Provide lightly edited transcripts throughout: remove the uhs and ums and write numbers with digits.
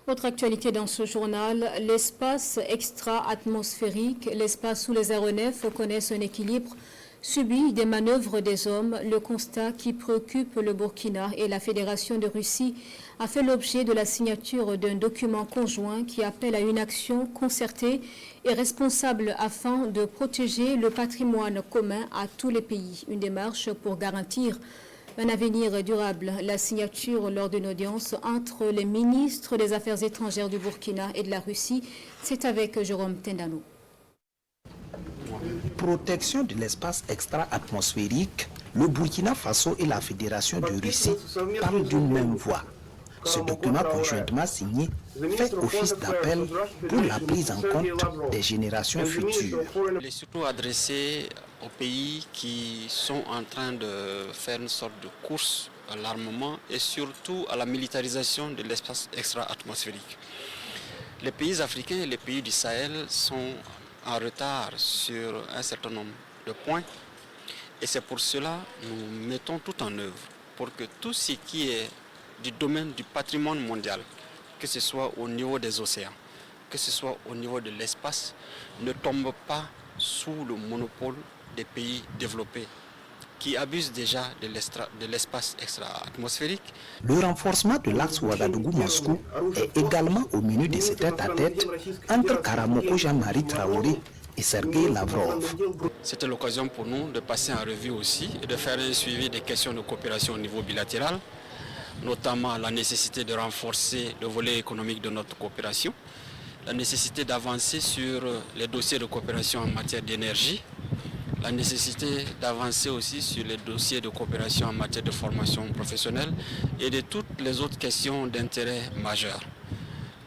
Autre actualité dans ce journal, l'espace extra-atmosphérique, l'espace où les aéronefs connaissent un équilibre, subit des manœuvres des hommes. Le constat qui préoccupe le Burkina et la Fédération de Russie a fait l'objet de la signature d'un document conjoint qui appelle à une action concertée et responsable afin de protéger le patrimoine commun à tous les pays. Une démarche pour garantir un avenir durable. La signature lors d'une audience entre les ministres des Affaires étrangères du Burkina et de la Russie, c'est avec Jérôme Tendano. Protection de l'espace extra-atmosphérique, le Burkina Faso et la Fédération de Russie parlent d'une même voix. Ce document conjointement signé fait office d'appel pour la prise en compte des générations futures. Il est surtout adressé aux pays qui sont en train de faire une sorte de course à l'armement et surtout à la militarisation de l'espace extra-atmosphérique. Les pays africains et les pays du Sahel sont en retard sur un certain nombre de points et c'est pour cela que nous mettons tout en œuvre pour que tout ce qui est du domaine du patrimoine mondial, que ce soit au niveau des océans, que ce soit au niveau de l'espace, ne tombe pas sous le monopole des pays développés qui abusent déjà de l'espace extra-atmosphérique. Le renforcement de l'axe Ouagadougou-Moscou est également au menu de ce tête-à-tête entre Karamoko Jean-Marie Traoré et Sergei Lavrov. C'était l'occasion pour nous de passer en revue aussi et de faire un suivi des questions de coopération au niveau bilatéral, notamment la nécessité de renforcer le volet économique de notre coopération, la nécessité d'avancer sur les dossiers de coopération en matière d'énergie, la nécessité d'avancer aussi sur les dossiers de coopération en matière de formation professionnelle et de toutes les autres questions d'intérêt majeur.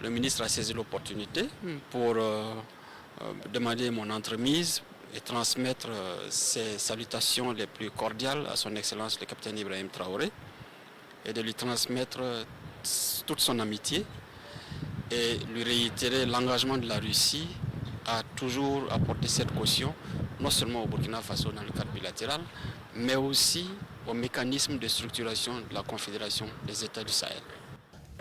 Le ministre a saisi l'opportunité pour demander mon entremise et transmettre ses salutations les plus cordiales à son Excellence le capitaine Ibrahim Traoré et de lui transmettre toute son amitié et lui réitérer l'engagement de la Russie à toujours apporter cette caution, non seulement au Burkina Faso dans le cadre bilatéral, mais aussi au mécanisme de structuration de la Confédération des États du Sahel.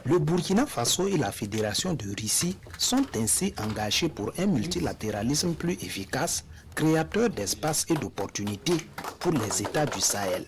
Le Burkina Faso et la Fédération de Russie sont ainsi engagés pour un multilatéralisme plus efficace, créateur d'espace et d'opportunités pour les États du Sahel.